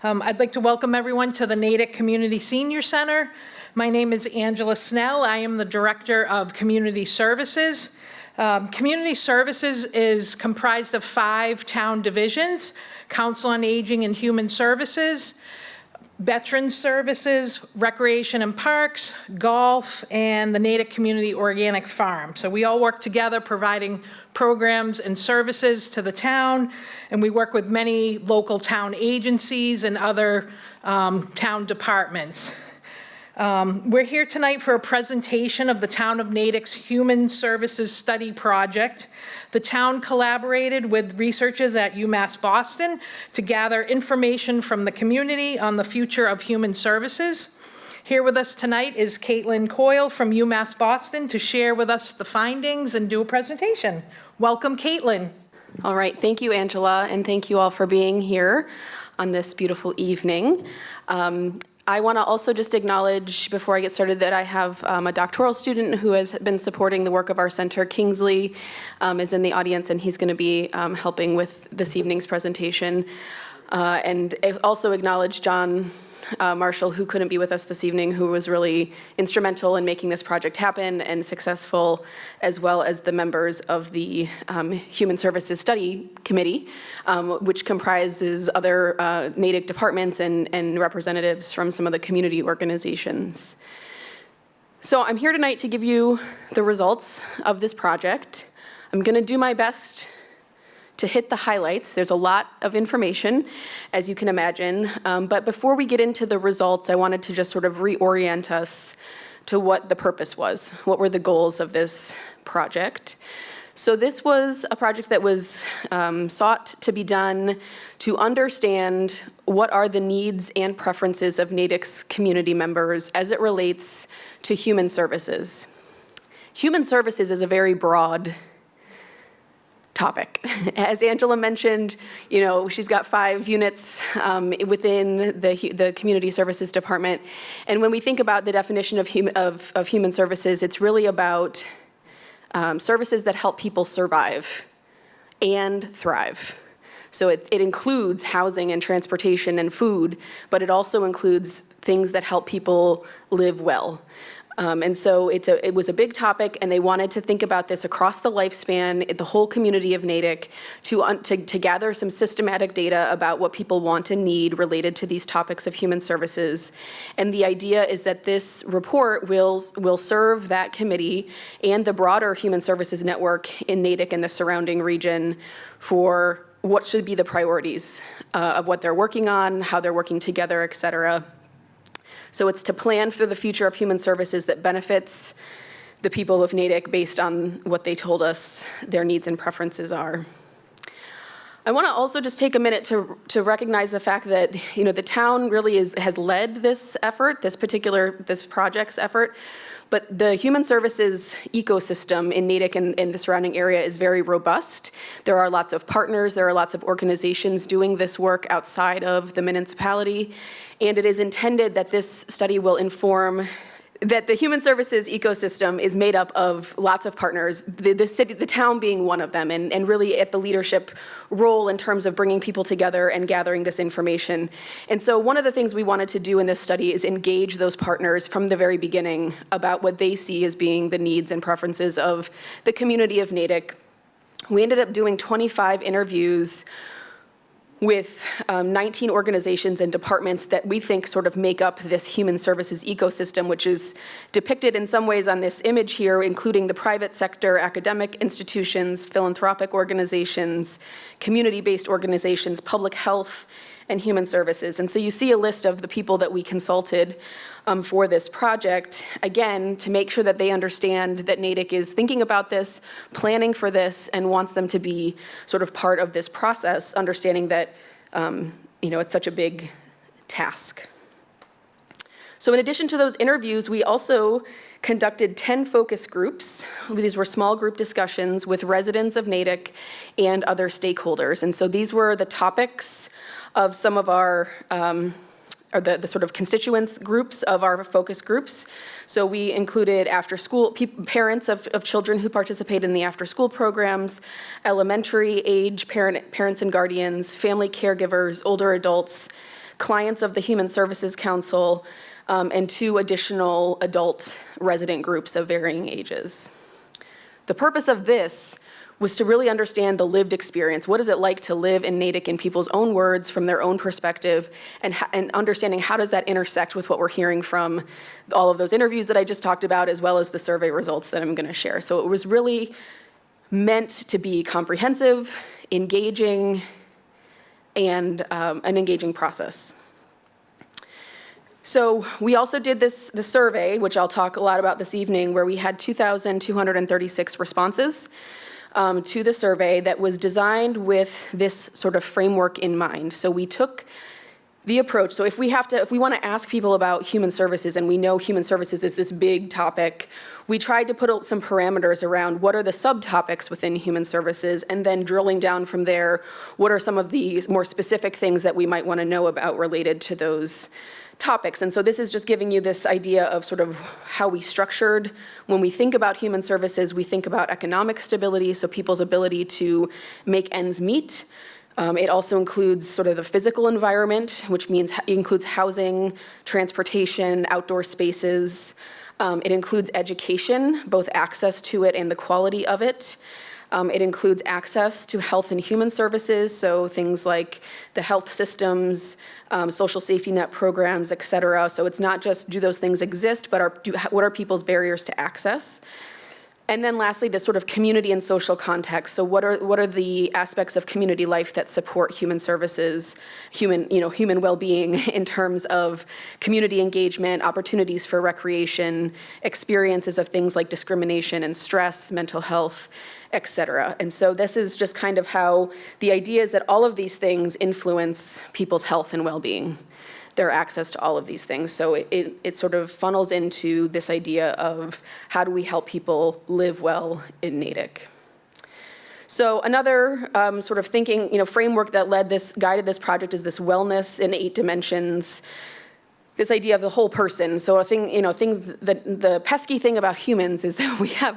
I'd like to welcome everyone to the Natick Community Senior Center. My name is Angela Snell. I am the Director of Community Services. Community Services is comprised of 5 town divisions: Council on Aging and Human Services, Veterans Services, Recreation and Parks, Golf, and the Natick Community Organic Farm. So we all work together providing programs and services to the town, and we work with many local town agencies and other town departments. We're here tonight for a presentation of the Town of Natick's Human Services Study Project. The town collaborated with researchers at UMass Boston to gather information from the community on the future of human services. Here with us tonight is Caitlin Coyle from UMass Boston to share with us the findings and do a presentation. Welcome, Caitlin. All right, thank you, Angela, and thank you all for being here on this beautiful evening. I want to also just acknowledge before I get started that I have a doctoral student who has been supporting the work of our center. Kingsley is in the audience, and he's going to be helping with this evening's presentation. And also acknowledge John Marshall, who couldn't be with us this evening, who was really instrumental in making this project happen and successful, as well as the members of the Human Services Study Committee, which comprises other Natick departments and representatives from some of the community organizations. So I'm here tonight to give you the results of this project. I'm going to do my best to hit the highlights. There's a lot of information, as you can imagine. But before we get into the results, I wanted to just sort of reorient us to what the purpose was. What were the goals of this project? So this was a project that was sought to be done to understand what are the needs and preferences of Natick's community members as it relates to human services. Human services is a very broad topic. As Angela mentioned, you know, she's got 5 units within the Community Services Department. And when we think about the definition of human services, it's really about services that help people survive and thrive. So it includes housing and transportation and food, but it also includes things that help people live well. And so it was a big topic, and they wanted to think about this across the lifespan, the whole community of Natick, to gather some systematic data about what people want and need related to these topics of human services. And the idea is that this report will serve that committee and the broader human services network in Natick and the surrounding region for what should be the priorities of what they're working on, how they're working together, et cetera. So it's to plan for the future of human services that benefits the people of Natick based on what they told us their needs and preferences are. I want to also just take a minute to recognize the fact that, you know, the town really has led this effort, this project's effort, but the human services ecosystem in Natick and the surrounding area is very robust. There are lots of partners, there are lots of organizations doing this work outside of the municipality, and it is intended that this study will inform that the human services ecosystem is made up of lots of partners, the town being one of them, and really at the leadership role in terms of bringing people together and gathering this information. And so one of the things we wanted to do in this study is engage those partners from the very beginning about what they see as being the needs and preferences of the community of Natick. We ended up doing 25 interviews with 19 organizations and departments that we think sort of make up this human services ecosystem, which is depicted in some ways on this image here, including the private sector, academic institutions, philanthropic organizations, community-based organizations, public health, and human services. And so you see a list of the people that we consulted for this project, again, to make sure that they understand that Natick is thinking about this, planning for this, and wants them to be sort of part of this process, understanding that you know, it's such a big task. So in addition to those interviews, we also conducted 10 focus groups. These were small group discussions with residents of Natick and other stakeholders. And so these were the topics of some of our or the sort of constituents groups of our focus groups. So we included after school, parents of children who participate in the after school programs, elementary age parents and guardians, family caregivers, older adults, clients of the Human Services Council, and 2 additional adult resident groups of varying ages. The purpose of this was to really understand the lived experience. What is it like to live in Natick in people's own words, from their own perspective, and understanding how does that intersect with what we're hearing from all of those interviews that I just talked about, as well as the survey results that I'm going to share. So it was really meant to be comprehensive, engaging, and an engaging process. So we also did the survey, which I'll talk a lot about this evening, where we had 2,236 responses to the survey that was designed with this sort of framework in mind. So we took the approach, so if we want to ask people about human services, and we know human services is this big topic, we tried to put some parameters around what are the subtopics within human services, and then drilling down from there, what are some of the more specific things that we might want to know about related to those topics. And so this is just giving you this idea of sort of how we structured. When we think about human services, we think about economic stability, so people's ability to make ends meet. It also includes sort of the physical environment, which means includes housing, transportation, outdoor spaces. It includes education, both access to it and the quality of it. It includes access to health and human services, so things like the health systems, social safety net programs, et cetera. So it's not just do those things exist, but what are people's barriers to access? And then lastly, this sort of community and social context. So what are the aspects of community life that support human services, human well-being in terms of community engagement, opportunities for recreation, experiences of things like discrimination and stress, mental health, et cetera. And so this is just kind of how the idea is that all of these things influence people's health and well-being, their access to all of these things. So it sort of funnels into this idea of how do we help people live well in Natick. So another sort of thinking, framework that guided this project is this wellness in 8 dimensions. This idea of the whole person. So the pesky thing about humans is that we have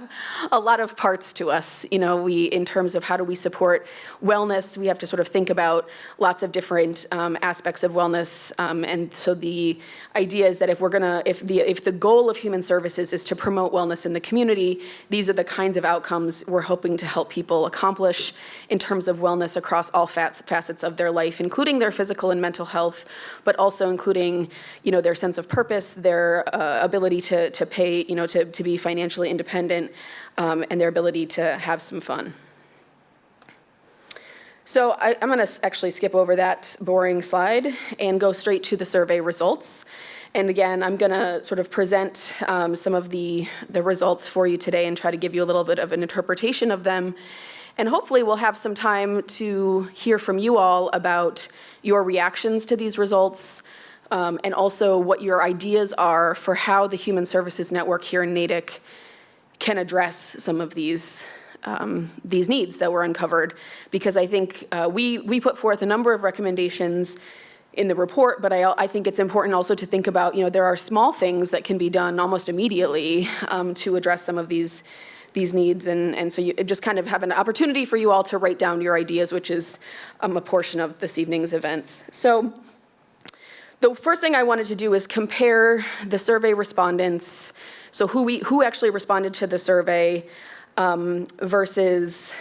a lot of parts to us. In terms of how do we support wellness, we have to sort of think about lots of different aspects of wellness. And so the idea is that if the goal of human services is to promote wellness in the community, these are the kinds of outcomes we're hoping to help people accomplish in terms of wellness across all facets of their life, including their physical and mental health, but also including their sense of purpose, their ability to pay, to be financially independent, and their ability to have some fun. So I'm going to actually skip over that boring slide and go straight to the survey results. And again, I'm going to sort of present some of the results for you today and try to give you a little bit of an interpretation of them. And hopefully we'll have some time to hear from you all about your reactions to these results, and also what your ideas are for how the Human Services Network here in Natick can address some of these needs that were uncovered. Because I think we put forth a number of recommendations in the report, but I think it's important also to think about, there are small things that can be done almost immediately to address some of these needs, and so you just kind of have an opportunity for you all to write down your ideas, which is a portion of this evening's events. So the first thing I wanted to do is compare the survey respondents, so who actually responded to the survey versus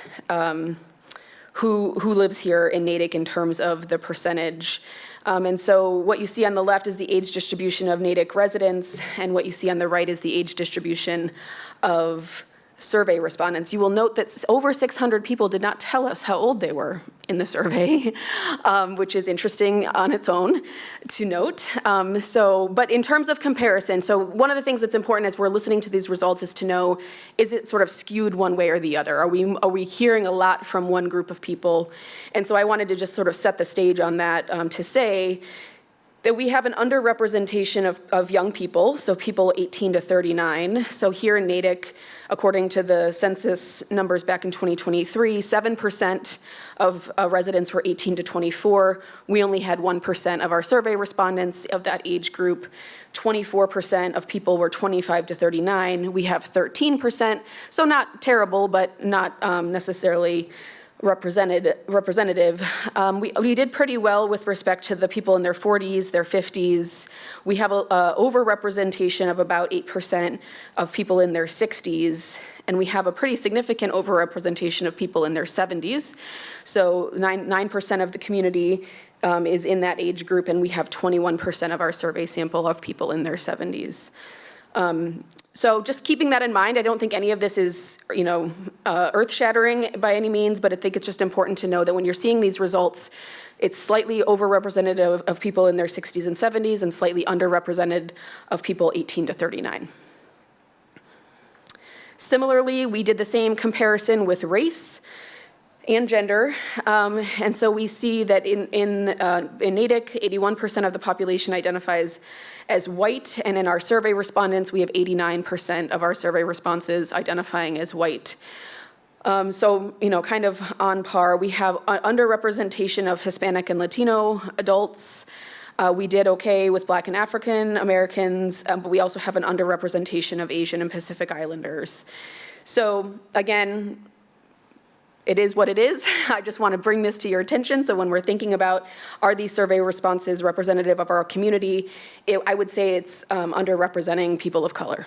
who lives here in Natick in terms of the percentage. And so what you see on the left is the age distribution of Natick residents, and what you see on the right is the age distribution of survey respondents. You will note that over 600 people did not tell us how old they were in the survey, which is interesting on its own to note. But in terms of comparison, so one of the things that's important as we're listening to these results is to know, is it sort of skewed one way or the other? Are we hearing a lot from one group of people? And so I wanted to just sort of set the stage on that to say that we have an underrepresentation of young people, so people 18 to 39. So here in Natick, according to the census numbers back in 2023, 7% of residents were 18 to 24. We only had 1% of our survey respondents of that age group. 24% of people were 25 to 39. We have 13%, so not terrible, but not necessarily representative. We did pretty well with respect to the people in their 40s, their 50s. We have a overrepresentation of about 8% of people in their 60s, and we have a pretty significant overrepresentation of people in their 70s. So 9% of the community is in that age group, and we have 21% of our survey sample of people in their 70s. So just keeping that in mind, I don't think any of this is, earth-shattering by any means, but I think it's just important to know that when you're seeing these results, it's slightly overrepresentative of people in their 60s and 70s and slightly underrepresented of people 18 to 39. Similarly, we did the same comparison with race and gender, and so we see that in Natick, 81% of the population identifies as white, and in our survey respondents, we have 89% of our survey responses identifying as white. So, kind of on par. We have underrepresentation of Hispanic and Latino adults. We did okay with Black and African Americans, but we also have an underrepresentation of Asian and Pacific Islanders. So again, it is what it is. I just want to bring this to your attention. So when we're thinking about, are these survey responses representative of our community, I would say it's underrepresenting people of color.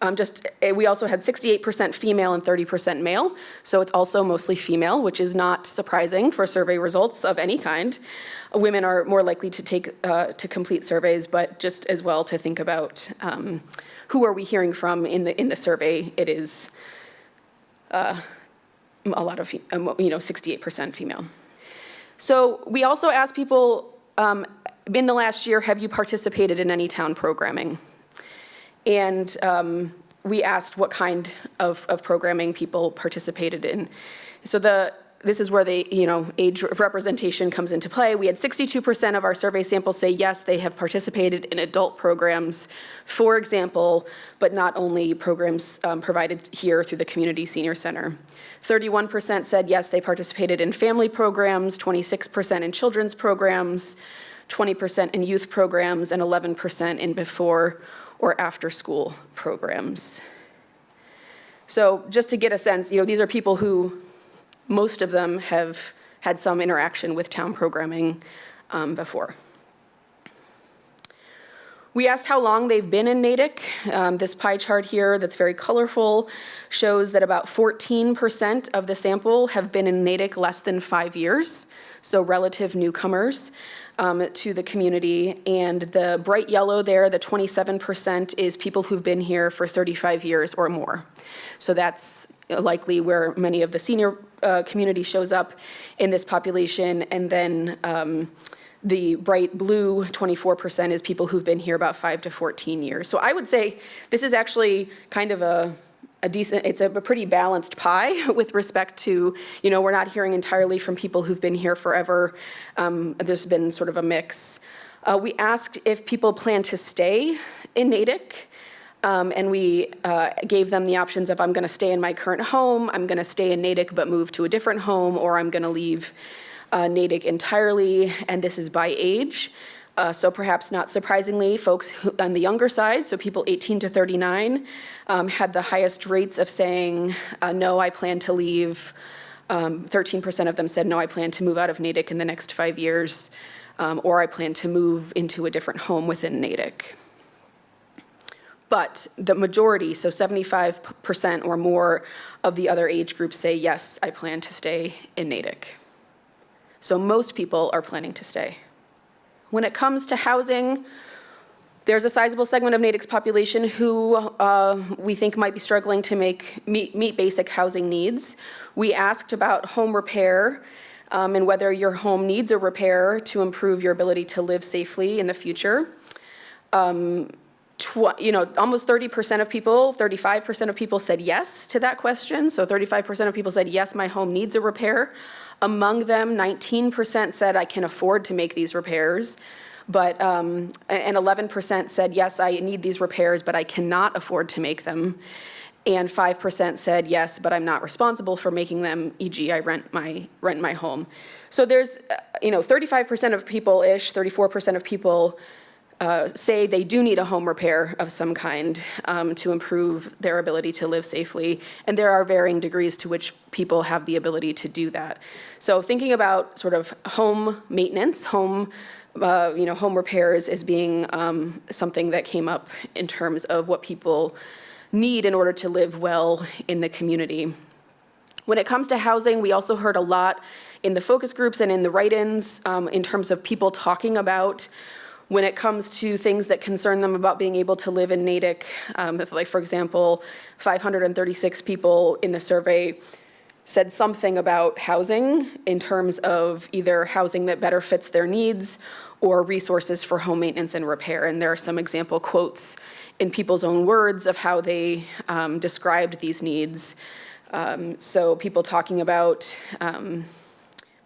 We also had 68% female and 30% male, so it's also mostly female, which is not surprising for survey results of any kind. Women are more likely to complete surveys, but just as well to think about who are we hearing from in the survey. It is a lot of 68% female. So we also asked people in the last year, have you participated in any town programming? And we asked what kind of programming people participated in. So this is where the age representation comes into play. We had 62% of our survey samples say yes, they have participated in adult programs, for example, but not only programs provided here through the Community Senior Center. 31% said yes, they participated in family programs, 26% in children's programs, 20% in youth programs, and 11% in before or after school programs. So just to get a sense, these are people who, most of them have had some interaction with town programming before. We asked how long they've been in Natick. This pie chart here that's very colorful shows that about 14% of the sample have been in Natick less than 5 years, so relative newcomers to the community. And the bright yellow there, the 27%, is people who've been here for 35 years or more. So that's likely where many of the senior community shows up in this population. And then the bright blue 24% is people who've been here about 5 to 14 years. So I would say this is actually kind of a decent, it's a pretty balanced pie with respect to, we're not hearing entirely from people who've been here forever. There's been sort of a mix. We asked if people plan to stay in Natick. And we gave them the options of, I'm going to stay in my current home, I'm going to stay in Natick but move to a different home, or I'm going to leave Natick entirely, and this is by age. So perhaps not surprisingly, folks on the younger side, so people 18 to 39, had the highest rates of saying, no, I plan to leave. 13% of them said, no, I plan to move out of Natick in the next 5 years, or I plan to move into a different home within Natick. But the majority, so 75% or more of the other age groups say, yes, I plan to stay in Natick. So most people are planning to stay. When it comes to housing, there's a sizable segment of Natick's population who we think might be struggling to meet basic housing needs. We asked about home repair and whether your home needs a repair to improve your ability to live safely in the future. Almost 30% of people, 35% of people said yes to that question. So 35% of people said, yes, my home needs a repair. Among them, 19% said, I can afford to make these repairs. But, and 11% said, yes, I need these repairs, but I cannot afford to make them. And 5% said, yes, but I'm not responsible for making them, e.g. I rent my home. So there's, 35% of people-ish, 34% of people say they do need a home repair of some kind to improve their ability to live safely. And there are varying degrees to which people have the ability to do that. So thinking about sort of home maintenance, home repairs as being something that came up in terms of what people need in order to live well in the community. When it comes to housing, we also heard a lot in the focus groups and in the write-ins in terms of people talking about when it comes to things that concern them about being able to live in Natick. Like, for example, 536 people in the survey said something about housing in terms of either housing that better fits their needs or resources for home maintenance and repair. And there are some example quotes in people's own words of how they described these needs. So people talking about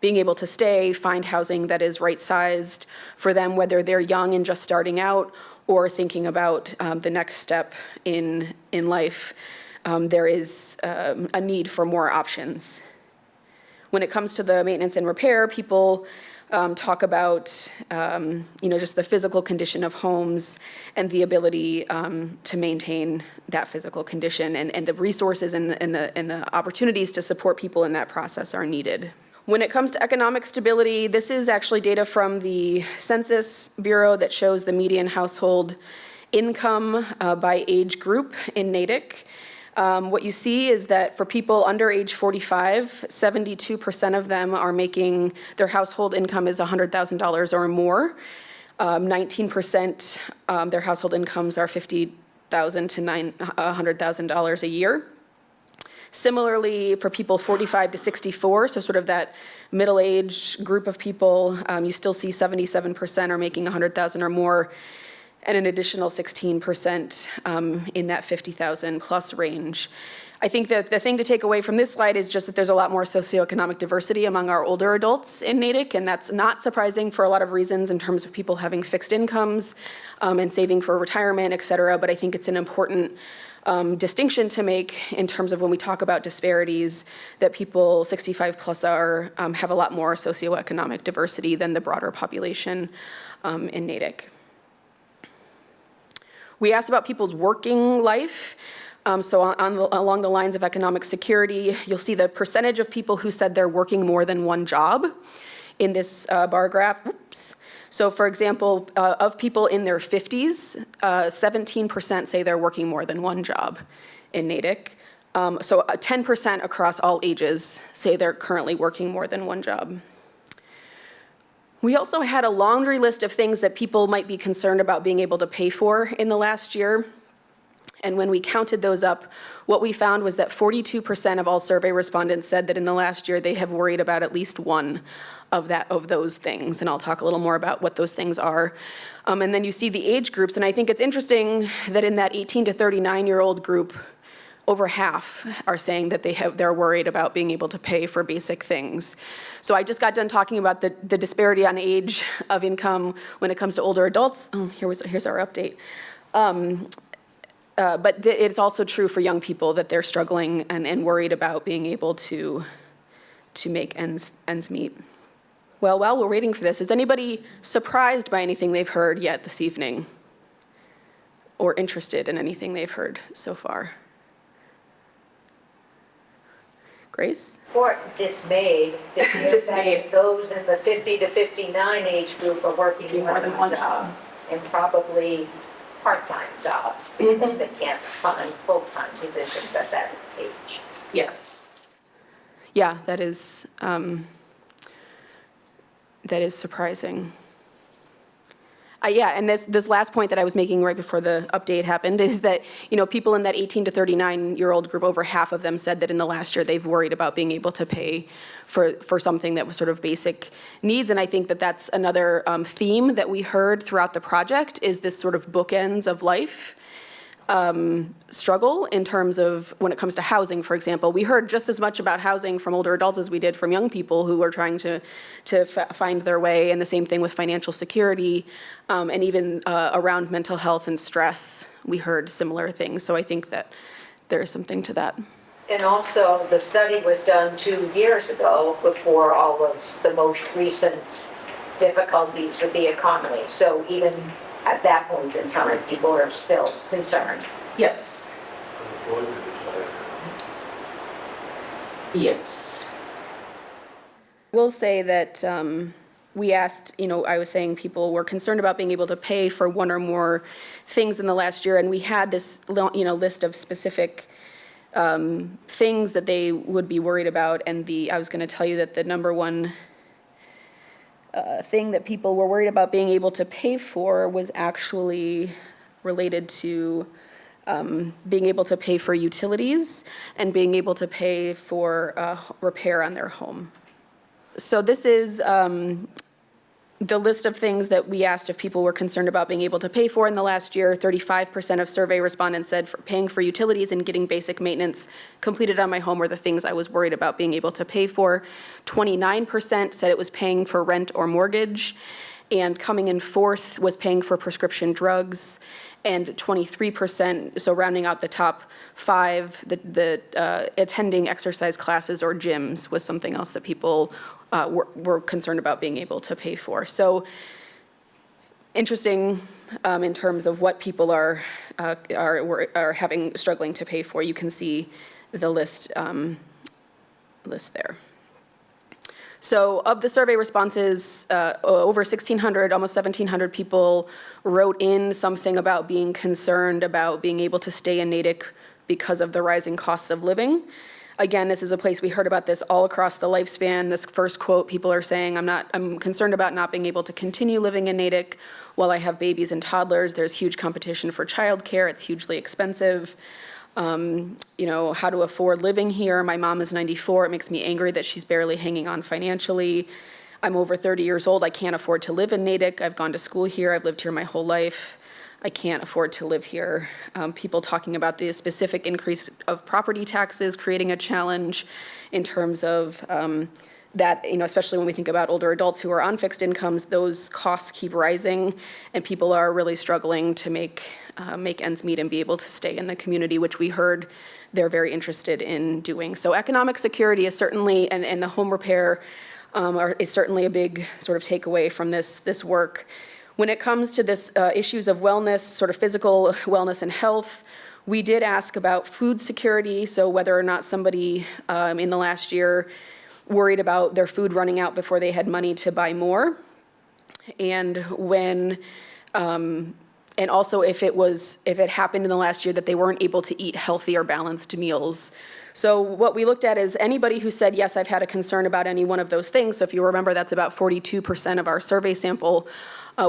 being able to stay, find housing that is right-sized for them, whether they're young and just starting out or thinking about the next step in life. There is a need for more options. When it comes to the maintenance and repair, people talk about just the physical condition of homes and the ability to maintain that physical condition, and the resources and the opportunities to support people in that process are needed. When it comes to economic stability, this is actually data from the Census Bureau that shows the median household income by age group in Natick. What you see is that for people under age 45, 72% of them are making, their household income is $100,000 or more. 19% their household incomes are $50,000 to $100,000 a year. Similarly, for people 45 to 64, so sort of that middle-aged group of people, you still see 77% are making $100,000 or more, and an additional 16% in that 50,000 plus range. I think that the thing to take away from this slide is just that there's a lot more socioeconomic diversity among our older adults in Natick, and that's not surprising for a lot of reasons in terms of people having fixed incomes and saving for retirement, et cetera, but I think it's an important distinction to make in terms of when we talk about disparities, that people 65 plus have a lot more socioeconomic diversity than the broader population in Natick. We asked about people's working life. So along the lines of economic security, you'll see the percentage of people who said they're working more than one job in this bar graph. Oops. So for example, of people in their 50s, 17% say they're working more than one job in Natick. So 10% across all ages say they're currently working more than one job. We also had a laundry list of things that people might be concerned about being able to pay for in the last year. And when we counted those up, what we found was that 42% of all survey respondents said that in the last year they have worried about at least one of those things. And I'll talk a little more about what those things are. And then you see the age groups. And I think it's interesting that in that 18 to 39-year-old group, over half are saying that they're worried about being able to pay for basic things. So I just got done talking about the disparity on age of income when it comes to older adults. Here's our update. But it's also true for young people that they're struggling and worried about being able to make ends meet. Well, while we're waiting for this, is anybody surprised by anything they've heard yet this evening? Or interested in anything they've heard so far? Grace? Or dismayed to hear that those in the 50 to 59 age group are working more than one job, and probably part-time jobs because they can't find full-time positions at that age. Yes. Yeah, that is surprising. Yeah, and this last point that I was making right before the update happened is that, people in that 18 to 39-year-old group, over half of them said that in the last year they've worried about being able to pay for something that was sort of basic needs. And I think that that's another theme that we heard throughout the project, is this sort of bookends of life struggle in terms of when it comes to housing, for example. We heard just as much about housing from older adults as we did from young people who are trying to find their way, and the same thing with financial security, and even around mental health and stress. We heard similar things, so I think that there is something to that. And also, the study was done 2 years ago before all of the most recent difficulties with the economy. So even at that point in time, people are still concerned. Yes. Yes. We'll say that we asked, I was saying people were concerned about being able to pay for one or more things in the last year, and we had this, list of specific things that they would be worried about, and I was going to tell you that the number one thing that people were worried about being able to pay for was actually related to being able to pay for utilities and being able to pay for repair on their home. So this is the list of things that we asked if people were concerned about being able to pay for in the last year. 35% of survey respondents said paying for utilities and getting basic maintenance completed on my home were the things I was worried about being able to pay for. 29% said it was paying for rent or mortgage. And coming in fourth was paying for prescription drugs. And 23%, so rounding out the top five, attending exercise classes or gyms was something else that people were concerned about being able to pay for. So interesting in terms of what people are struggling to pay for. You can see the list there. So of the survey responses, over 1,600, almost 1,700 people wrote in something about being concerned about being able to stay in Natick because of the rising costs of living. Again, this is a place we heard about this all across the lifespan. This first quote, people are saying, I'm concerned about not being able to continue living in Natick while I have babies and toddlers. There's huge competition for childcare. It's hugely expensive. How to afford living here. My mom is 94. It makes me angry that she's barely hanging on financially. I'm over 30 years old. I can't afford to live in Natick. I've gone to school here. I've lived here my whole life. I can't afford to live here. People talking about the specific increase of property taxes, creating a challenge in terms of that, especially when we think about older adults who are on fixed incomes, those costs keep rising, and people are really struggling to make ends meet and be able to stay in the community, which we heard they're very interested in doing. So economic security is certainly, and the home repair is certainly a big sort of takeaway from this work. When it comes to this issues of wellness, sort of physical wellness and health, we did ask about food security, so whether or not somebody in the last year worried about their food running out before they had money to buy more, and when and also if it happened in the last year that they weren't able to eat healthy or balanced meals. So what we looked at is anybody who said, yes, I've had a concern about any one of those things. So if you remember, that's about 42% of our survey sample.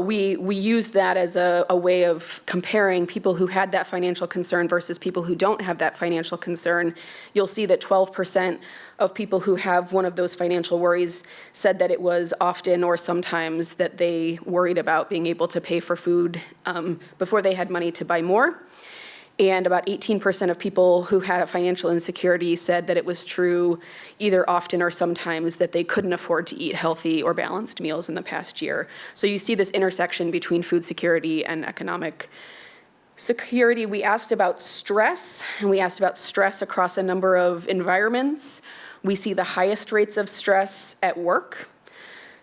We used that as a way of comparing people who had that financial concern versus people who don't have that financial concern. You'll see that 12% of people who have one of those financial worries said that it was often or sometimes that they worried about being able to pay for food before they had money to buy more. And about 18% of people who had a financial insecurity said that it was true either often or sometimes that they couldn't afford to eat healthy or balanced meals in the past year. So you see this intersection between food security and economic security. We asked about stress, and we asked about stress across a number of environments. We see the highest rates of stress at work.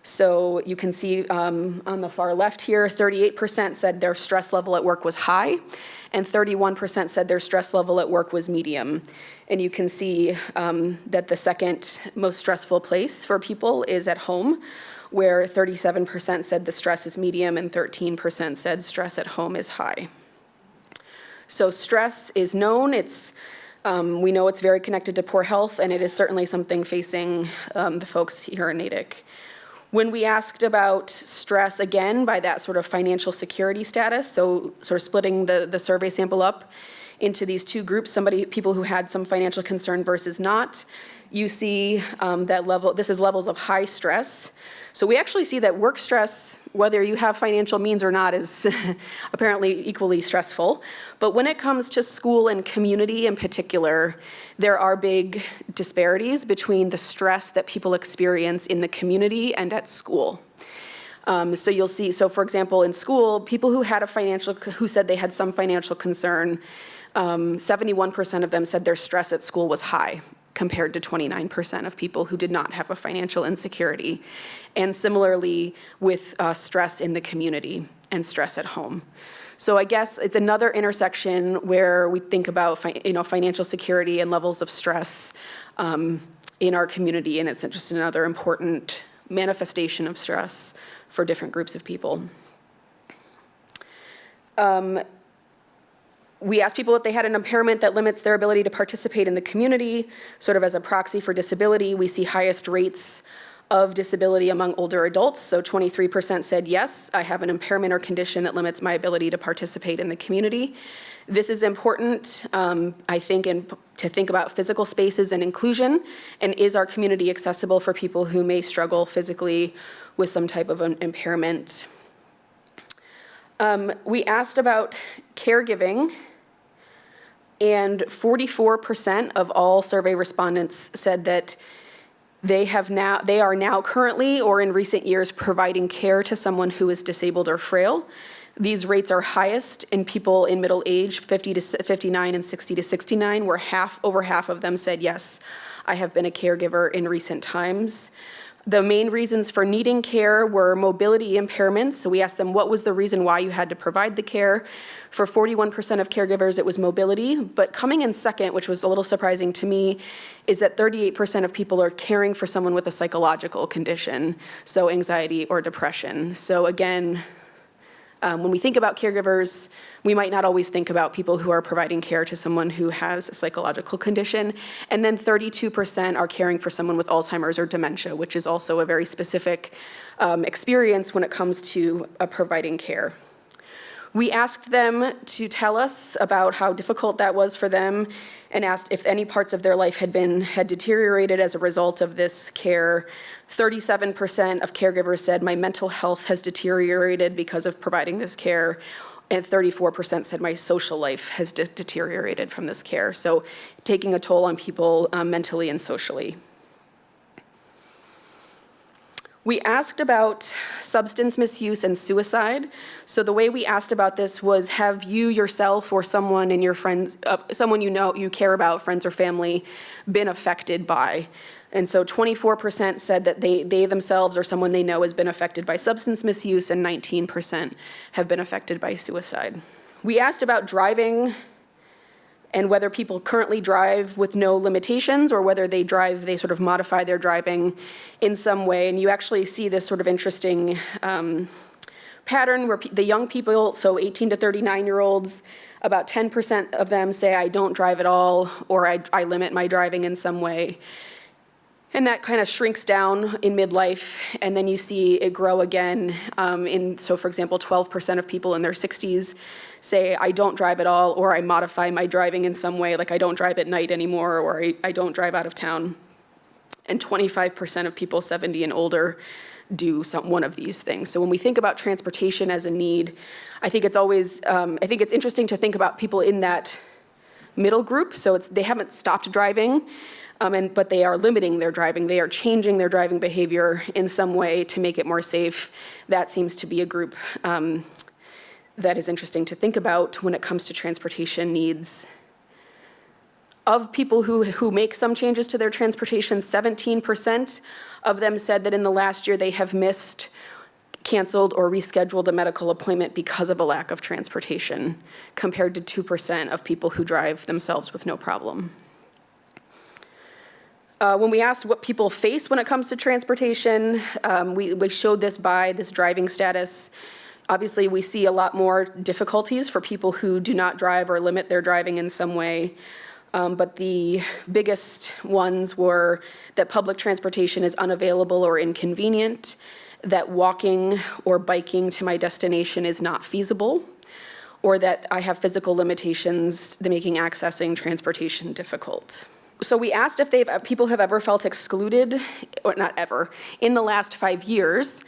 So you can see on the far left here, 38% said their stress level at work was high, and 31% said their stress level at work was medium. And you can see that the second most stressful place for people is at home, where 37% said the stress is medium and 13% said stress at home is high. So stress is known. We know it's very connected to poor health, and it is certainly something facing the folks here in Natick. When we asked about stress, again, by that sort of financial security status, so sort of splitting the survey sample up into these two groups, people who had some financial concern versus not, you see that level, this is levels of high stress. So we actually see that work stress, whether you have financial means or not, is apparently equally stressful. But when it comes to school and community in particular, there are big disparities between the stress that people experience in the community and at school. So you'll see, so for example, in school, people who said they had some financial concern, 71% of them said their stress at school was high, compared to 29% of people who did not have a financial insecurity. And similarly with stress in the community. and stress at home. So I guess it's another intersection where we think about financial security and levels of stress in our community, and it's just another important manifestation of stress for different groups of people. We asked people if they had an impairment that limits their ability to participate in the community, sort of as a proxy for disability. We see highest rates of disability among older adults. So 23% said, yes, I have an impairment or condition that limits my ability to participate in the community. This is important, I think, to think about physical spaces and inclusion, and is our community accessible for people who may struggle physically with some type of an impairment. We asked about caregiving, and 44% of all survey respondents said that they are now currently or in recent years providing care to someone who is disabled or frail. These rates are highest in people in middle age, 50 to 59 and 60 to 69, where over half of them said, yes, I have been a caregiver in recent times. The main reasons for needing care were mobility impairments. So we asked them, what was the reason why you had to provide the care? For 41% of caregivers, it was mobility. But coming in second, which was a little surprising to me, is that 38% of people are caring for someone with a psychological condition, so anxiety or depression. So again, when we think about caregivers, we might not always think about people who are providing care to someone who has a psychological condition. And then 32% are caring for someone with Alzheimer's or dementia, which is also a very specific experience when it comes to providing care. We asked them to tell us about how difficult that was for them, and asked if any parts of their life had deteriorated as a result of this care. 37% of caregivers said, my mental health has deteriorated because of providing this care, and 34% said my social life has deteriorated from this care. So taking a toll on people mentally and socially. We asked about substance misuse and suicide. So the way we asked about this was, have you yourself or someone in your friends, someone you care about, friends or family, been affected by? And so 24% said that they themselves or someone they know has been affected by substance misuse, and 19% have been affected by suicide. We asked about driving and whether people currently drive with no limitations, or whether they sort of modify their driving in some way. And you actually see this sort of interesting pattern where the young people, so 18 to 39-year-olds, about 10% of them say, I don't drive at all, or I limit my driving in some way. And that kind of shrinks down in midlife, and then you see it grow again. So for example, 12% of people in their 60s say, I don't drive at all, or I modify my driving in some way, like I don't drive at night anymore, or I don't drive out of town. And 25% of people 70 and older do one of these things. So when we think about transportation as a need, I think it's interesting to think about people in that middle group. So they haven't stopped driving, but they are limiting their driving. They are changing their driving behavior in some way to make it more safe. That seems to be a group that is interesting to think about when it comes to transportation needs. Of people who make some changes to their transportation, 17% of them said that in the last year they have missed, canceled, or rescheduled a medical appointment because of a lack of transportation, compared to 2% of people who drive themselves with no problem. When we asked what people face when it comes to transportation, we showed this by this driving status. Obviously, we see a lot more difficulties for people who do not drive or limit their driving in some way. But the biggest ones were that public transportation is unavailable or inconvenient, that walking or biking to my destination is not feasible, or that I have physical limitations that making accessing transportation difficult. So we asked if people have ever felt excluded, or not ever, in the last 5 years.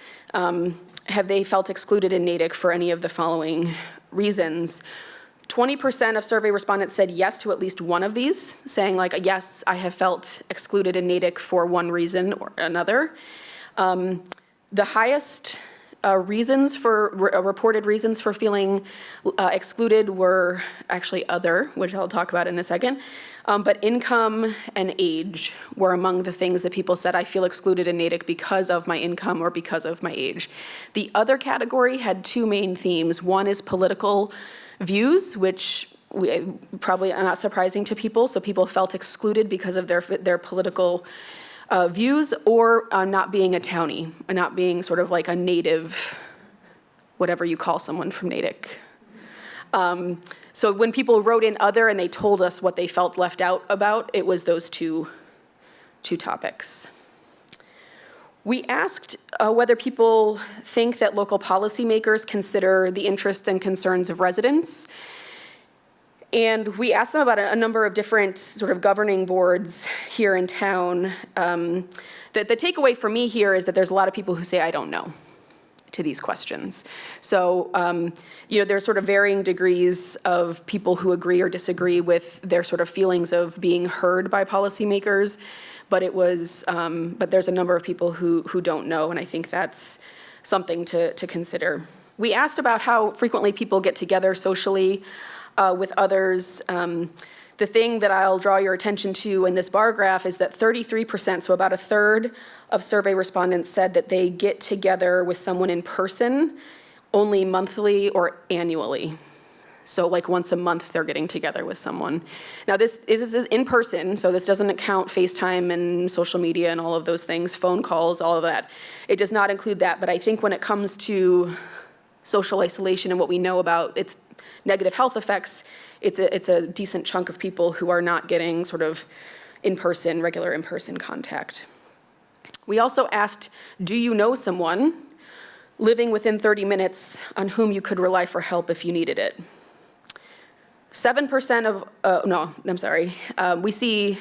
Have they felt excluded in Natick for any of the following reasons? 20% of survey respondents said yes to at least one of these, saying like, yes, I have felt excluded in Natick for one reason or another. The highest reported reasons for feeling excluded were actually other, which I'll talk about in a second. But income and age were among the things that people said, I feel excluded in Natick because of my income or because of my age. The other category had two main themes. One is political views, which probably are not surprising to people. So people felt excluded because of their political views, or not being a townie, not being sort of like a native, whatever you call someone from Natick. So when people wrote in other and they told us what they felt left out about, it was those two topics. We asked whether people think that local policymakers consider the interests and concerns of residents. And we asked them about a number of different sort of governing boards here in town. The takeaway for me here is that there's a lot of people who say, I don't know, to these questions. So, there's sort of varying degrees of people who agree or disagree with their sort of feelings of being heard by policymakers, but but there's a number of people who don't know, and I think that's something to consider. We asked about how frequently people get together socially with others. The thing that I'll draw your attention to in this bar graph is that 33%, so about a third of survey respondents said that they get together with someone in person only monthly or annually. So like once a month they're getting together with someone. Now this is in person, so this doesn't count FaceTime and social media and all of those things, phone calls, all of that. It does not include that, but I think when it comes to social isolation and what we know about its negative health effects, it's a decent chunk of people who are not getting sort of regular in-person contact. We also asked, do you know someone living within 30 minutes on whom you could rely for help if you needed it? 7% we see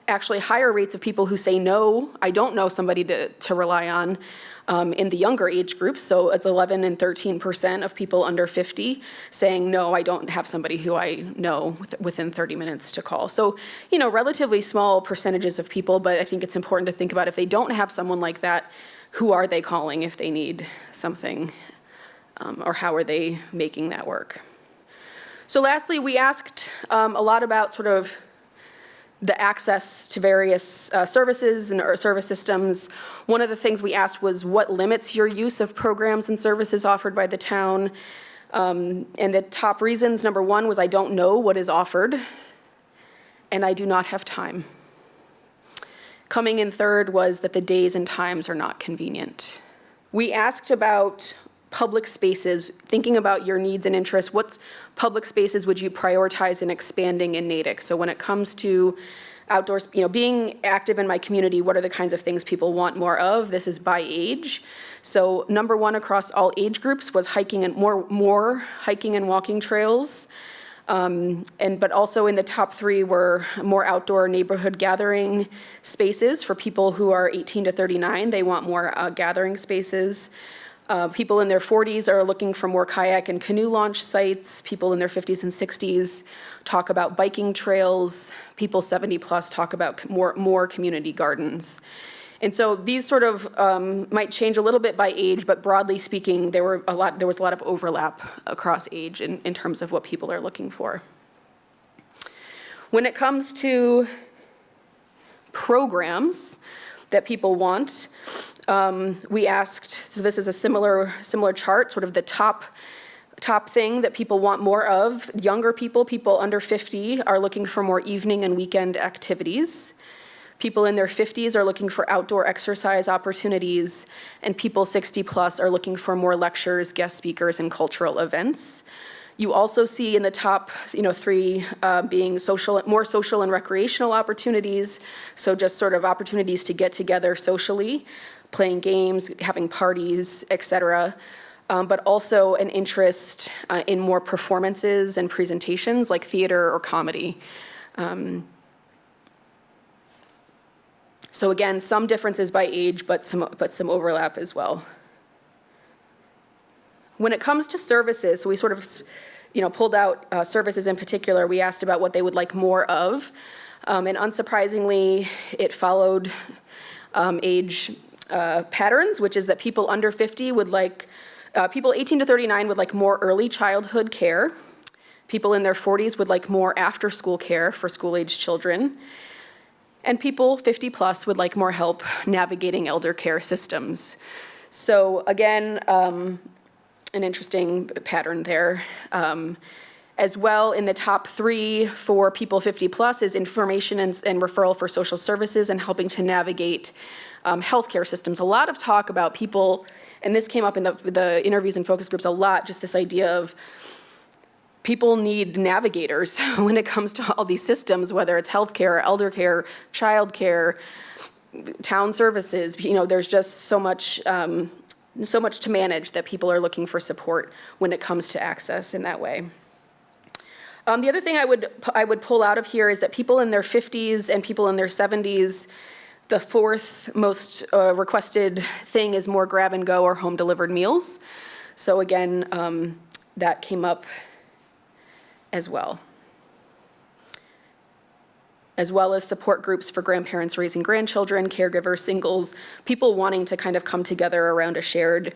actually higher rates of people who say, no, I don't know somebody to rely on in the younger age groups. So it's 11 and 13% of people under 50 saying, no, I don't have somebody who I know within 30 minutes to call. So, relatively small percentages of people, but I think it's important to think about if they don't have someone like that, who are they calling if they need something, or how are they making that work? So lastly, we asked a lot about sort of the access to various services or service systems. One of the things we asked was what limits your use of programs and services offered by the town. And the top reasons, number one was I don't know what is offered, and I do not have time. Coming in third was that the days and times are not convenient. We asked about public spaces, thinking about your needs and interests, what public spaces would you prioritize in expanding in Natick? So when it comes to outdoors, being active in my community, what are the kinds of things people want more of? This is by age. So number one across all age groups was hiking and more hiking and walking trails. But also in the top three were more outdoor neighborhood gathering spaces for people who are 18 to 39. They want more gathering spaces. People in their 40s are looking for more kayak and canoe launch sites. People in their 50s and 60s talk about biking trails. People 70 plus talk about more community gardens. And so these sort of might change a little bit by age, but broadly speaking, there was a lot of overlap across age in terms of what people are looking for. When it comes to programs that people want, we asked, so this is a similar chart, sort of the top thing that people want more of. Younger people under 50 are looking for more evening and weekend activities. People in their 50s are looking for outdoor exercise opportunities, and people 60 plus are looking for more lectures, guest speakers, and cultural events. You also see in the top, three being more social and recreational opportunities. So just sort of opportunities to get together socially, playing games, having parties, etc. But also an interest in more performances and presentations like theater or comedy. So again, some differences by age, but some overlap as well. When it comes to services, so we sort of pulled out services in particular. We asked about what they would like more of. And unsurprisingly, it followed age patterns, which is that people under 50 would like, people 18 to 39 would like more early childhood care. People in their 40s would like more after-school care for school-aged children. And people 50 plus would like more help navigating elder care systems. So again, an interesting pattern there. As well, in the top 3 for people 50 plus is information and referral for social services and helping to navigate healthcare systems. A lot of talk about people, and this came up in the interviews and focus groups a lot, just this idea of people need navigators when it comes to all these systems, whether it's healthcare, elder care, child care, town services. You know, there's just so much to manage that people are looking for support when it comes to access in that way. The other thing I would pull out of here is that people in their 50s and people in their 70s, the 4th most requested thing is more grab and go or home delivered meals. So again, that came up as well. As well as support groups for grandparents raising grandchildren, caregivers, singles, people wanting to kind of come together around a shared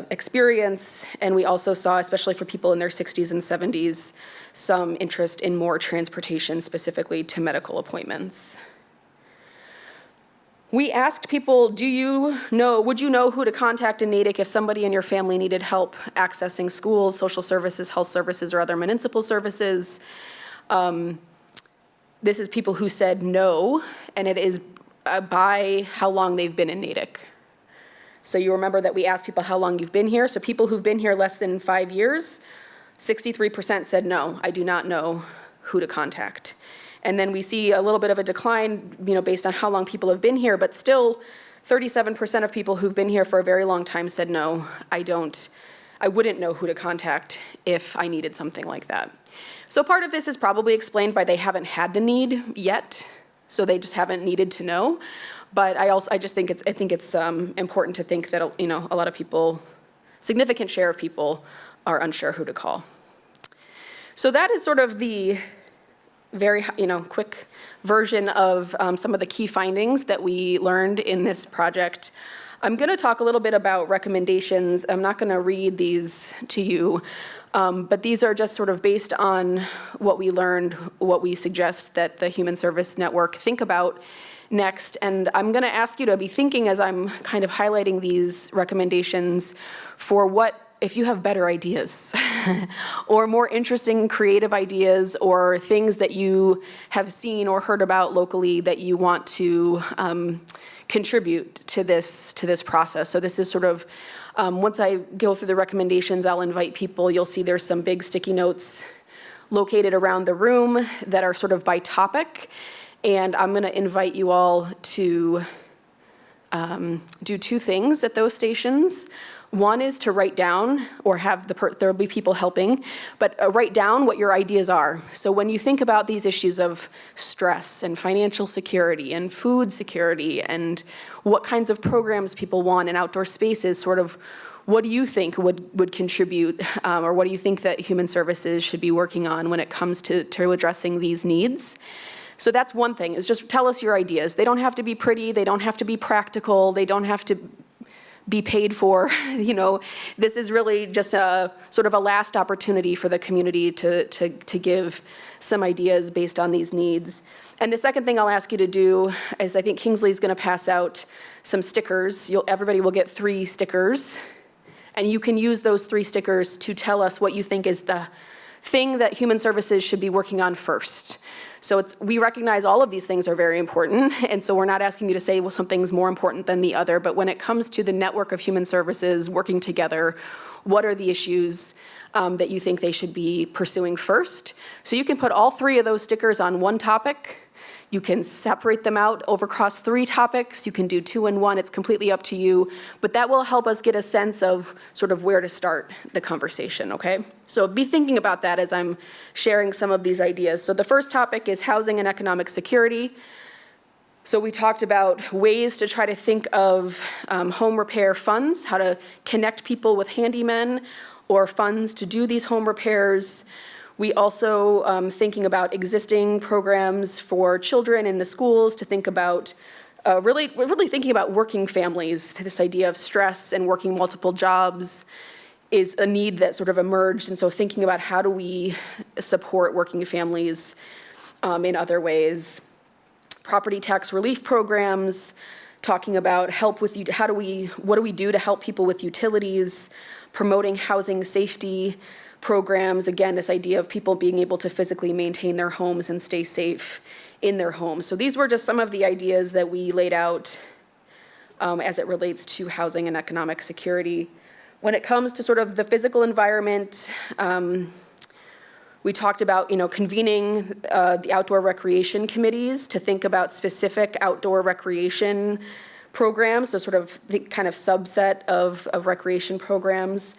experience. And we also saw, especially for people in their 60s and 70s, some interest in more transportation, specifically to medical appointments. We asked people, would you know who to contact in Natick if somebody in your family needed help accessing schools, social services, health services, or other municipal services? This is people who said no, and it is by how long they've been in Natick. So you remember that we asked people how long you've been here. So people who've been here less than 5 years, 63% said no, I do not know who to contact. And then we see a little bit of a decline, based on how long people have been here, but still 37% of people who've been here for a very long time said no, I wouldn't know who to contact if I needed something like that. So part of this is probably explained by they haven't had the need yet, so they just haven't needed to know. But I just think it's important to think that a lot of people, significant share of people, are unsure who to call. So that is sort of the very quick version of some of the key findings that we learned in this project. I'm going to talk a little bit about recommendations. I'm not going to read these to you, but these are just sort of based on what we learned, what we suggest that the Human Service Network think about next. And I'm going to ask you to be thinking as I'm kind of highlighting these recommendations for what, if you have better ideas or more interesting creative ideas or things that you have seen or heard about locally that you want to contribute to this process. So this is sort of, once I go through the recommendations, I'll invite people. You'll see there's some big sticky notes located around the room that are sort of by topic. And I'm going to invite you all to do 2 things at those stations. One is to write down, or have there'll be people helping, but write down what your ideas are. So when you think about these issues of stress and financial security and food security and what kinds of programs people want in outdoor spaces, sort of what do you think would contribute, or what do you think that human services should be working on when it comes to addressing these needs? So that's one thing, is just tell us your ideas. They don't have to be pretty, they don't have to be practical, they don't have to be paid for. This is really just a sort of a last opportunity for the community to give some ideas based on these needs. And the second thing I'll ask you to do is, I think Kingsley's going to pass out some stickers. Everybody will get 3 stickers, and you can use those 3 stickers to tell us what you think is the thing that Human Services should be working on first. So we recognize all of these things are very important, and so we're not asking you to say, well, something's more important than the other, but when it comes to the network of human services working together, what are the issues that you think they should be pursuing first? So you can put all 3 of those stickers on one topic. You can separate them out across 3 topics. You can do 2 in 1. It's completely up to you. But that will help us get a sense of sort of where to start the conversation, okay? So be thinking about that as I'm sharing some of these ideas. So the first topic is housing and economic security. So we talked about ways to try to think of home repair funds, how to connect people with handymen or funds to do these home repairs. We also thinking about existing programs for children in the schools, to think about we're really thinking about working families. This idea of stress and working multiple jobs is a need that sort of emerged, and so thinking about how do we support working families in other ways. Property tax relief programs, talking about help with, what do we do to help people with utilities, promoting housing safety programs, again, this idea of people being able to physically maintain their homes and stay safe in their homes. So these were just some of the ideas that we laid out as it relates to housing and economic security. When it comes to sort of the physical environment, we talked about, convening the outdoor recreation committees to think about specific outdoor recreation programs, so sort of the kind of subset of recreation programs.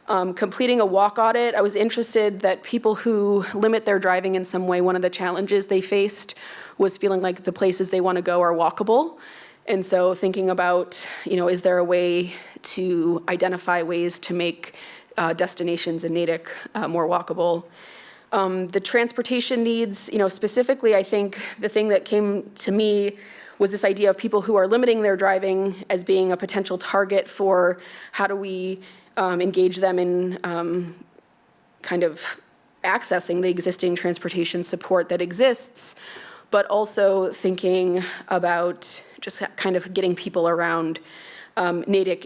Completing a walk audit, I was interested that people who limit their driving in some way, one of the challenges they faced was feeling like the places they want to go are walkable. And so thinking about, is there a way to identify ways to make destinations in Natick more walkable? The transportation needs, specifically, I think the thing that came to me was this idea of people who are limiting their driving as being a potential target for how do we engage them in kind of accessing the existing transportation support that exists, but also thinking about just kind of getting people around Natick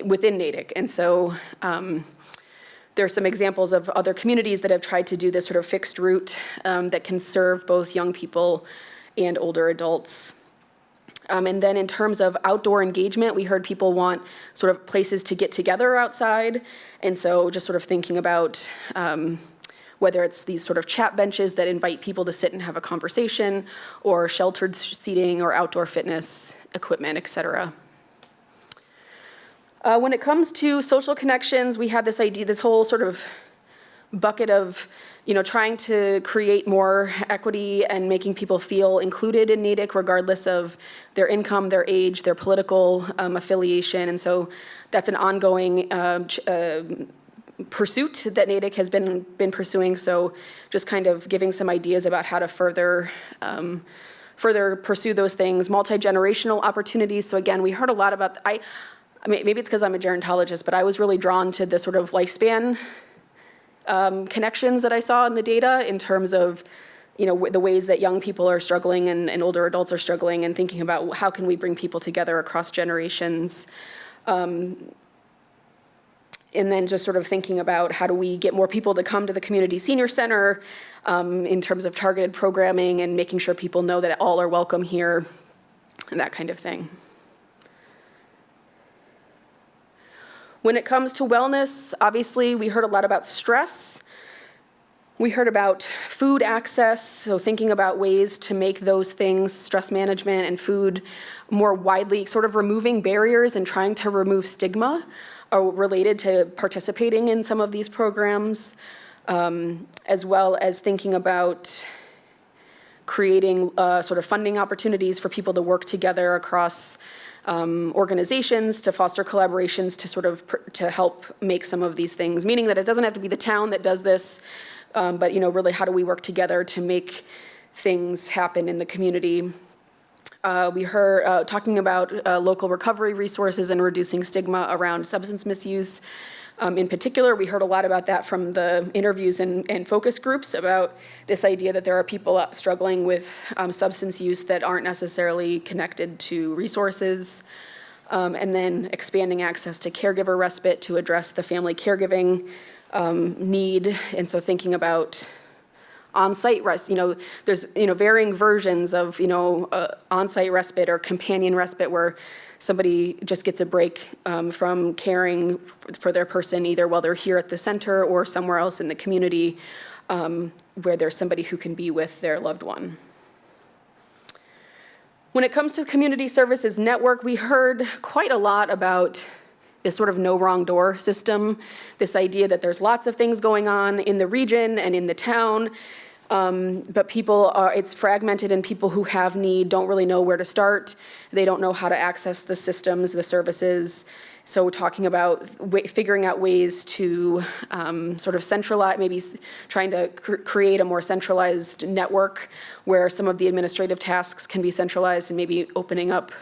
within Natick. And so there are some examples of other communities that have tried to do this sort of fixed route that can serve both young people and older adults. And then in terms of outdoor engagement, we heard people want sort of places to get together outside. And so just sort of thinking about whether it's these sort of chat benches that invite people to sit and have a conversation, or sheltered seating, or outdoor fitness equipment, et cetera. When it comes to social connections, we have this idea, this whole sort of bucket of trying to create more equity and making people feel included in Natick regardless of their income, their age, their political affiliation. And so that's an ongoing pursuit that Natick has been pursuing. So just kind of giving some ideas about how to further pursue those things. Multi-generational opportunities. So again, we heard a lot about, I mean, maybe it's because I'm a gerontologist, but I was really drawn to the sort of lifespan connections that I saw in the data in terms of, the ways that young people are struggling and older adults are struggling, and thinking about how can we bring people together across generations. And then just sort of thinking about how do we get more people to come to the community senior center in terms of targeted programming and making sure people know that all are welcome here and that kind of thing. When it comes to wellness, obviously we heard a lot about stress. We heard about food access, so thinking about ways to make those things, stress management and food, more widely, sort of removing barriers and trying to remove stigma related to participating in some of these programs, as well as thinking about creating sort of funding opportunities for people to work together across organizations to foster collaborations to sort of to help make some of these things, meaning that it doesn't have to be the town that does this, but really how do we work together to make things happen in the community. We heard talking about local recovery resources and reducing stigma around substance misuse. In particular, we heard a lot about that from the interviews and focus groups about this idea that there are people struggling with substance use that aren't necessarily connected to resources. And then expanding access to caregiver respite to address the family caregiving need. And so thinking about on-site respite, there's varying versions of on-site respite or companion respite where somebody just gets a break from caring for their person either while they're here at the center or somewhere else in the community where there's somebody who can be with their loved one. When it comes to the community services network, we heard quite a lot about this sort of no wrong door system, this idea that there's lots of things going on in the region and in the town, but it's fragmented and people who have need don't really know where to start. They don't know how to access the systems, the services, So talking about figuring out ways to sort of centralize, maybe trying to create a more centralized network where some of the administrative tasks can be centralized, and maybe opening up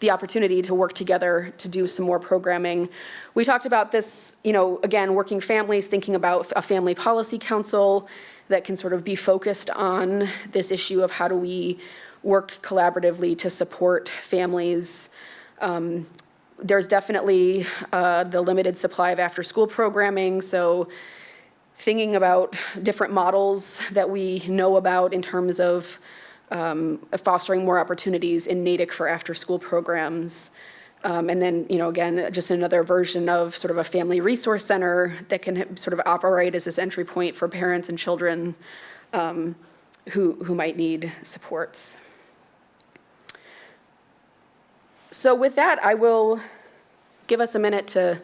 the opportunity to work together to do some more programming. We talked about this, again, working families, thinking about a family policy council that can sort of be focused on this issue of how do we work collaboratively to support families. There's definitely the limited supply of after-school programming, so thinking about different models that we know about in terms of fostering more opportunities in Natick for after-school programs. And then, again, just another version of sort of a family resource center that can sort of operate as this entry point for parents and children who might need supports. So with that, I will give us a minute to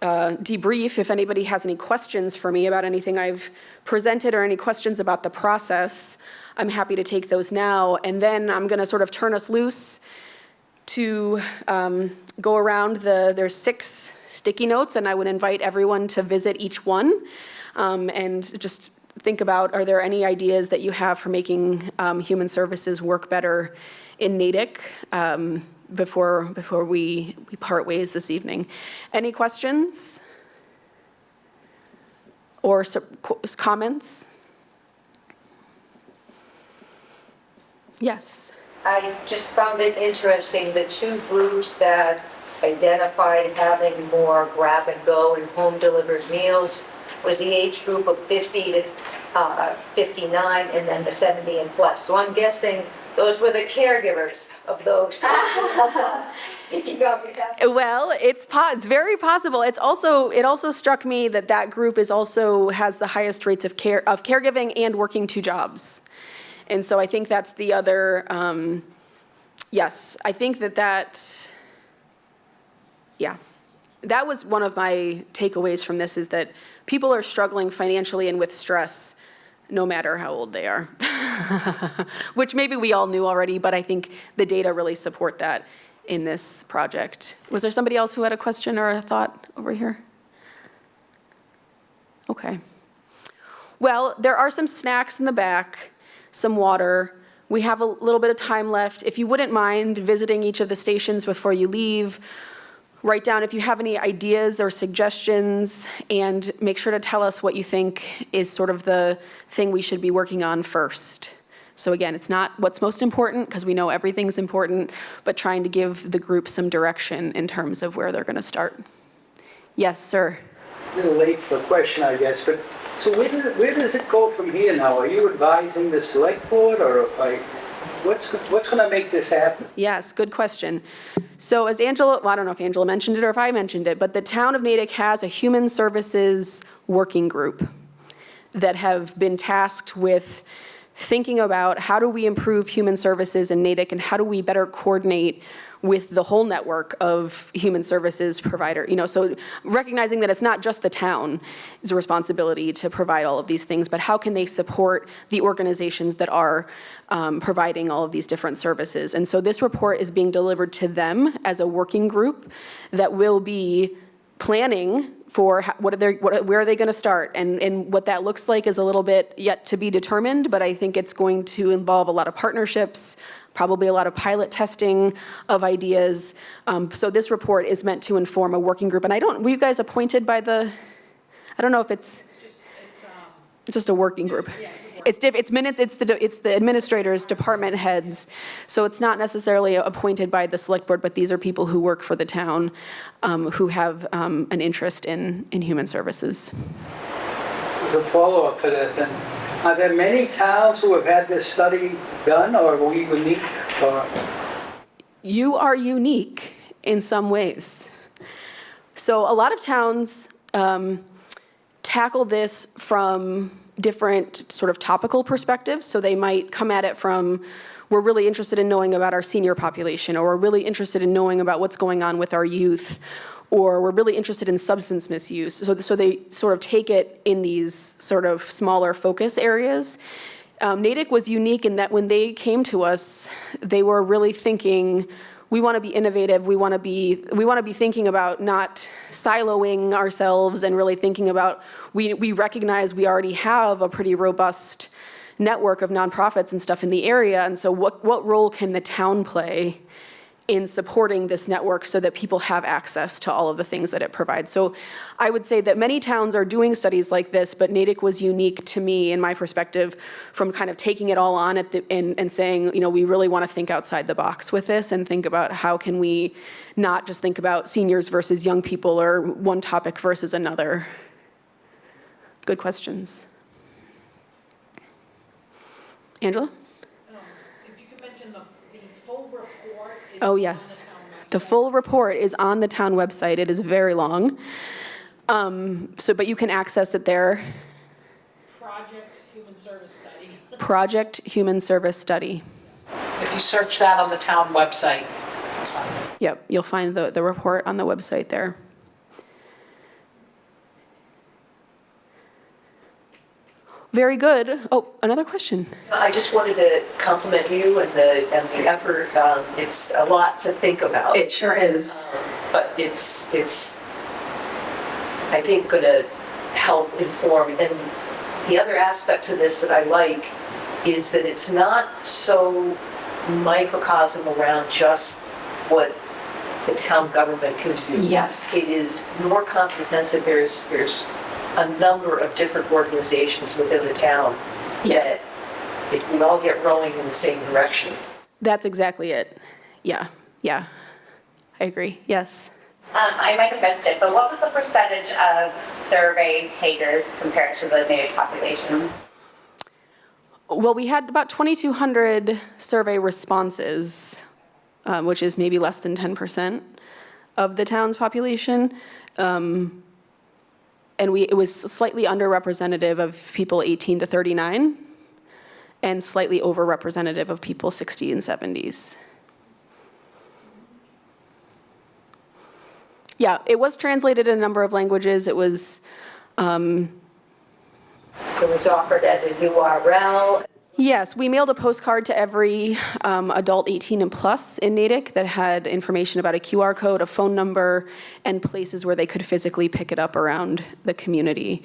debrief. If anybody has any questions for me about anything I've presented or any questions about the process, I'm happy to take those now. And then I'm going to sort of turn us loose to go around there's 6 sticky notes, and I would invite everyone to visit each one and just think about, are there any ideas that you have for making human services work better in Natick before we part ways this evening. Any questions or comments? Yes. I just found it interesting, the 2 groups that identified having more grab and go and home delivered meals was the age group of 50 to 59 and then the 70 and plus. So I'm guessing those were the caregivers of those. Well, it's very possible. It also struck me that group has the highest rates of caregiving and working 2 jobs. And so I think that's the other, yes, I think that was one of my takeaways from this, is that people are struggling financially and with stress no matter how old they are, which maybe we all knew already, but I think the data really support that in this project. Was there somebody else who had a question or a thought over here? Okay. Well, there are some snacks in the back, some water. We have a little bit of time left. If you wouldn't mind visiting each of the stations before you leave, write down if you have any ideas or suggestions, and make sure to tell us what you think is sort of the thing we should be working on first. So again, it's not what's most important, because we know everything's important, but trying to give the group some direction in terms of where they're going to start. Yes, sir. A little late for a question, I guess, but so where does it go from here now? Are you advising the select board, or what's going to make this happen? Yes, good question. So as Angela, well, I don't know if Angela mentioned it or if I mentioned it, but the town of Natick has a human services working group that have been tasked with thinking about how do we improve human services in Natick, and how do we better coordinate with the whole network of human services provider. So recognizing that it's not just the town's responsibility to provide all of these things, but how can they support the organizations that are providing all of these different services. And so this report is being delivered to them as a working group that will be planning for where are they going to start, and what that looks like is a little bit yet to be determined, but I think it's going to involve a lot of partnerships, probably a lot of pilot testing of ideas. So this report is meant to inform a working group. And were you guys appointed by I don't know if it's just a working group. Yeah, it's the administrators, department heads. So it's not necessarily appointed by the select board, but these are people who work for the town who have an interest in human services. As a follow-up to that, then, are there many towns who have had this study done, or are we unique? You are unique in some ways. So a lot of towns tackle this from different sort of topical perspectives. So they might come at it from, we're really interested in knowing about our senior population, or we're really interested in knowing about what's going on with our youth, or we're really interested in substance misuse. So they sort of take it in these sort of smaller focus areas. Natick was unique in that when they came to us, they were really thinking, we want to be innovative. We want to be thinking about not siloing ourselves and really thinking about, we recognize we already have a pretty robust network of nonprofits and stuff in the area. And so what role can the town play in supporting this network so that people have access to all of the things that it provides? So I would say that many towns are doing studies like this, but Natick was unique to me, in my perspective, from kind of taking it all on and saying, we really want to think outside the box with this and think about how can we not just think about seniors versus young people or one topic versus another. Good questions. Angela? If you could mention the full report is Oh, on yes. the town website. The full report is on the town website. It is very long. But you can access it there. Project Human Service Study. Project Human Service Study. If you search that on the town website. Yep, you'll find the report on the website there. Very good. Oh, another question. I just wanted to compliment you and the effort. It's a lot to think about. It sure is. But it's I think going to help inform. And the other aspect to this that I like is that it's not so microcosm around just what the town government can do. Yes. It is more comprehensive. There's a number of different organizations within the town Yes. that if we all get rowing in the same direction. That's exactly it. Yeah. I agree. Yes. I might have missed it, but what was the percentage of survey takers compared to the Native population? Well, we had about 2,200 survey responses, which is maybe less than 10% of the town's population. And it was slightly underrepresentative of people 18 to 39 and slightly overrepresentative of people 60 and 70s. Yeah, it was translated in a number of languages. It was, It was offered as a URL. yes, we mailed a postcard to every adult 18 and plus in Natick that had information about a QR code, a phone number, and places where they could physically pick it up around the community.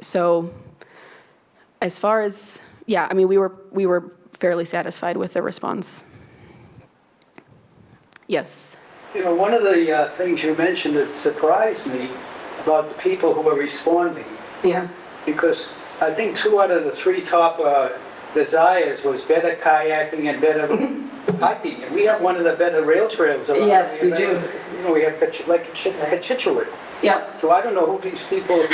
So as far as, yeah, I mean, we were fairly satisfied with the response. Yes. One of the things you mentioned that surprised me about the people who are responding, Yeah. because I think 2 out of the 3 top desires was better kayaking and better hiking. And we have one of the better rail trails around. Yes, we do. We have Kitchewick. Yep. So I don't know who these people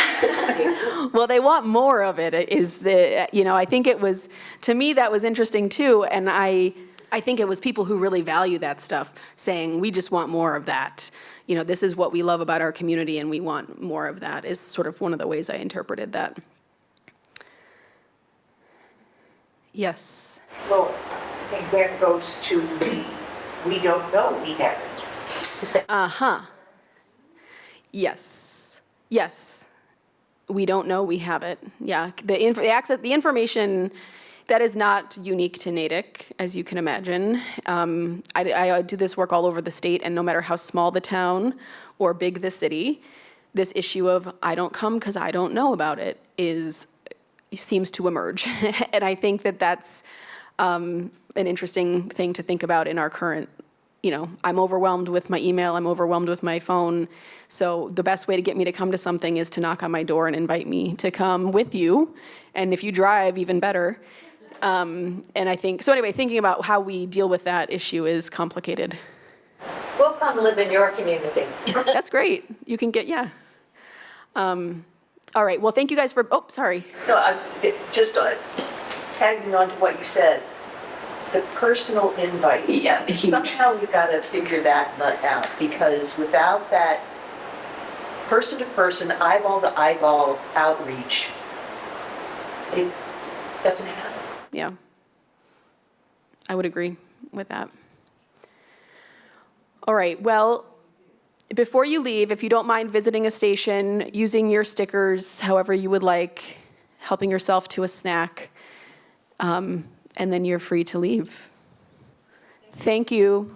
Well, they want more of it, I think it was, to me, that was interesting too. And I think it was people who really value that stuff saying, we just want more of that. This is what we love about our community and we want more of that, is sort of one of the ways I interpreted that. Yes. Well, I think that goes to the, we don't know, we haven't. Uh-huh. Yes. We don't know, we have it. Yeah, the information, that is not unique to Natick, as you can imagine. I do this work all over the state, and no matter how small the town or big the city, this issue of I don't come because I don't know about it seems to emerge. And I think that that's an interesting thing to think about in our current, I'm overwhelmed with my email, I'm overwhelmed with my phone. So the best way to get me to come to something is to knock on my door and invite me to come with you. And if you drive, even better. And I think, so anyway, thinking about how we deal with that issue is complicated. We'll come live in your community. That's great. You can get, yeah. All right, well, thank you guys for, oh, sorry. No, just tagging on to what you said, the personal invite. Yeah, huge. Somehow we've got to figure that out, because without that person-to-person, eyeball-to-eyeball outreach, it doesn't happen. Yeah. I would agree with that. All right, well, before you leave, if you don't mind visiting a station, using your stickers however you would like, helping yourself to a snack, and then you're free to leave. Thank you.